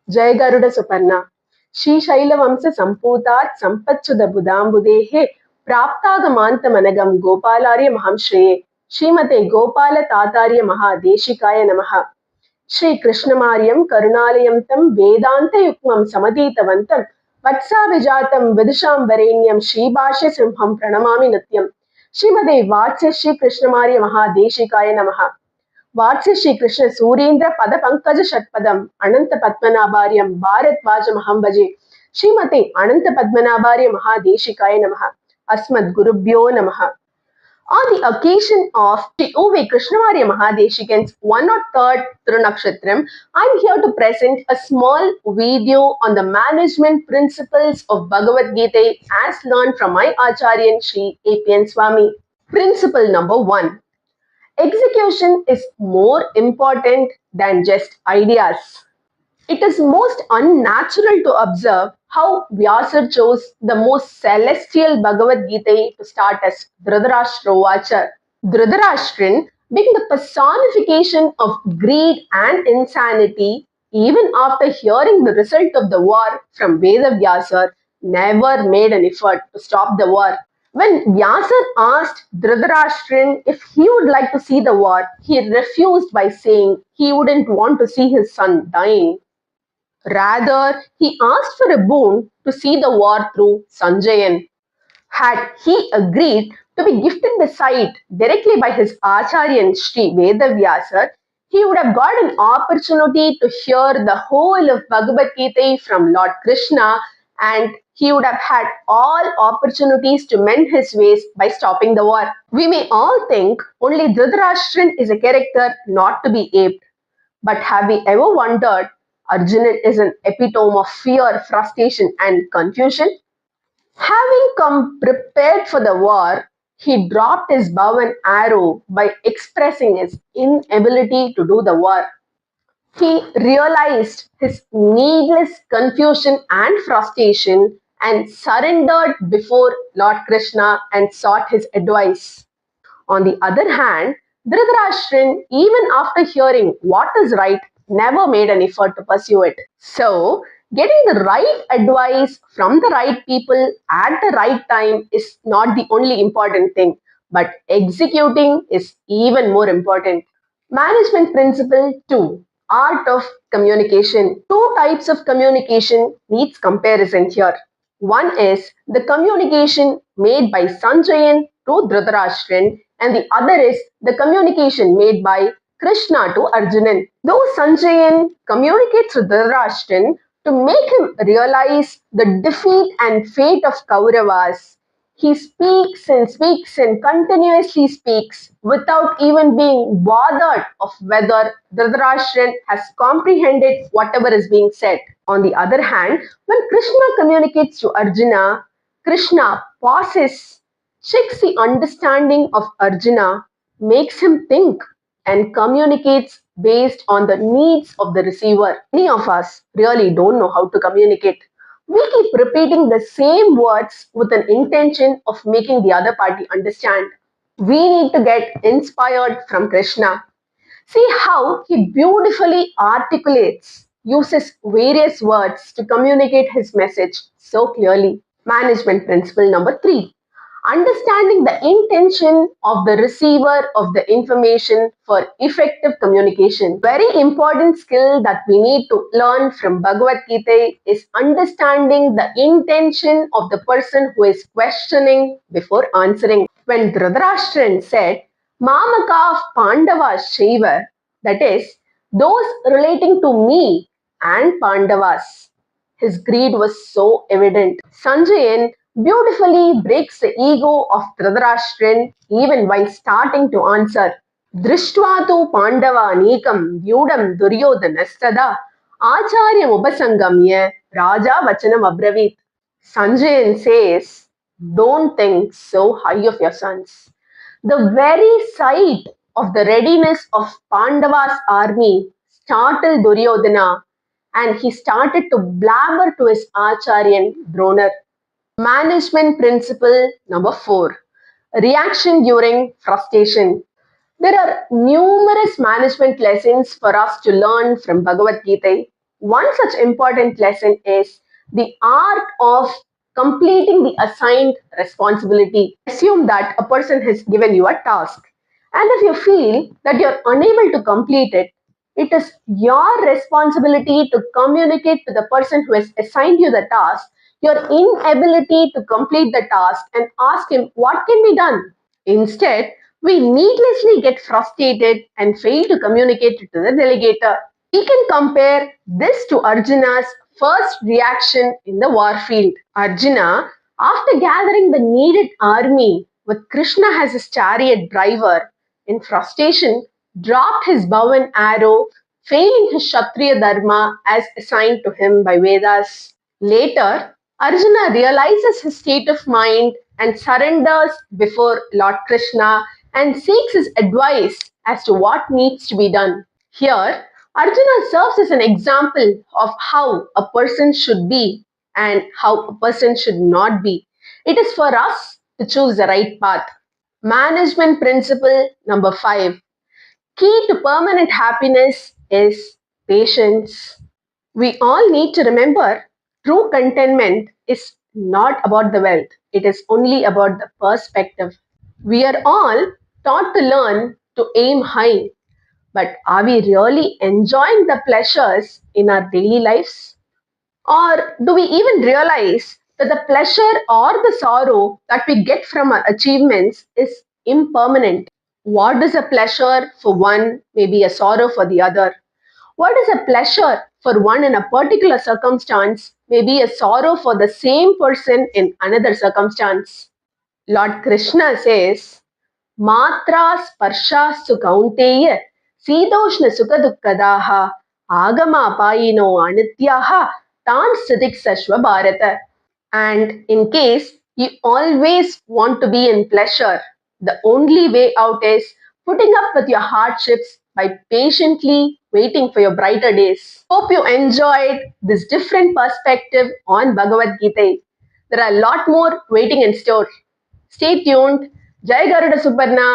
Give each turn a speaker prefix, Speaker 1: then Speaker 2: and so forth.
Speaker 1: Jai Garuda Suparna. Shri Shaila Vamsa Samputat Sampacchuda Budambudehe Praptagamanta Managam Gopalarya Mahamshriye Srimate Gopala Tatarya Mahādeshikaya Namaha. Shri Krishnamaryam Karunalayam Tam Vedanta Yukmam Samaditavantam Vatsavijatam Vidisham Varenyam Sribhashya Simham Pranamami Nityam. Srimade Vātsyasri Krishnamarya Mahādeshikaya Namaha. Vātsyasri Krishna Surendra Pada Pankaja Shatpadam Ananta Padmanabharyam Bharat Vajamaham Bhaje. Srimate Ananta Padmanabharya Mahādeshikaya Namaha. Asmad Gurubhyo Namaha. On the occasion of Sri Krishnamarya Mahādesikan's 103rd Thirunakshatram, I am here to present a small video on the management principles of Bhagavad Gita as learned from my Acharyan Sri AbhimaN Swami. Principle number 1. Execution is more important than just ideas. It is most unnatural to observe how Vyasa chose the most celestial Bhagavad Gita to start as Dhritarashtra Vacha. Dhritarashtra, being the personification of greed and insanity, even after hearing the result of the war from Vyasa, never made an effort to stop the war. When Vyasa asked Dhritarashtra if he would like to see the war, he refused by saying he wouldn't want to see his son dying. Rather, he asked for a boon to see the war through Sanjayan. Had he agreed to be gifted the sight directly by his Acharyan Sri Vedavyasa, he would have got an opportunity to hear the whole of Bhagavad Gita from Lord Krishna, and he would have had all opportunities to mend his ways by stopping the war. We may all think only Dhritarashtra is a character not to be aped. But have we ever wondered Arjuna is an epitome of fear, frustration, and confusion? Having come prepared for the war, he dropped his bow and arrow by expressing his inability to do the war. He realized his needless confusion and frustration and surrendered before Lord Krishna and sought his advice. On the other hand, Dhritarashtra, even after hearing what is right, never made an effort to pursue it. So, getting the right advice from the right people at the right time is not the only important thing, but executing is even more important. Management principle 2. Art of communication. Two types of communication needs comparison here. One is the communication made by Sanjayan to Dhritarashtra, and the other is the communication made by Krishna to Arjunan. Though Sanjayan communicates to Dhritarashtra to make him realize the defeat and fate of Kauravas, he speaks and continuously speaks without even being bothered of whether Dhritarashtra has comprehended whatever is being said. On the other hand, when Krishna communicates to Arjuna, Krishna pauses, checks the understanding of Arjuna, makes him think, and communicates based on the needs of the receiver. Many of us really don't know how to communicate. We keep repeating the same words with an intention of making the other party understand. We need to get inspired from Krishna. See how he beautifully articulates, uses various words to communicate his message so clearly. Management principle number 3. Understanding the intention of the receiver of the information for effective communication. Very important skill that we need to learn from Bhagavad Gita is understanding the intention of the person who is questioning before answering. When Dhritarashtra said, Mamaka Pandavas Shaiva, that is, those relating to me and Pandavas, his greed was so evident. Sanjayan beautifully breaks the ego of Dhritarashtra even while starting to answer. Drishtva tu Pandava Nikam Vyudam Duryodhanastada Acharyam Upasangamya Raja Vachanam Abravit. Sanjayan says, don't think so high of your sons. The very sight of the readiness of Pandava's army startled Duryodhana, and he started to blabber to his Acharyan Dronar. Management principle number 4. Reaction during frustration. There are numerous management lessons for us to learn from Bhagavad Gita. One such important lesson is the art of completing the assigned responsibility. Assume that a person has given you a task, and if you feel that you're unable to complete it, it is your responsibility to communicate to the person who has assigned you the task your inability to complete the task and ask him what can be done. Instead, we needlessly get frustrated and fail to communicate it to the delegator. We can compare this to Arjuna's first reaction in the war field. Arjuna, after gathering the needed army with Krishna as his chariot driver, in frustration, dropped his bow and arrow, failing his Kshatriya dharma as assigned to him by Vedas. Later, Arjuna realizes his state of mind and surrenders before Lord Krishna and seeks his advice as to what needs to be done. Here, Arjuna serves as an example of how a person should be and how a person should not be. It is for us to choose the right path. Management principle number 5. Key to permanent happiness is patience. We all need to remember true contentment is not about the wealth, it is only about the perspective. We are all taught to learn to aim high, but are we really enjoying the pleasures in our daily lives? Or do we even realize that the pleasure or the sorrow that we get from our achievements is impermanent? What is a pleasure for one may be a sorrow for the other. What is a pleasure for one in a particular circumstance may be a sorrow for the same person in another circumstance. Lord Krishna says, Matra sparshastu kaunteya Sidoshna sukadukkadaha Agama payino anityaha Tan satiksashva bharata. And in case you always want to be in pleasure, the only way out is putting up with your hardships by patiently waiting for your brighter days. Hope you enjoyed this different perspective on Bhagavad Gita. There are a lot more waiting in store. Stay tuned. Jai Garuda Suparna.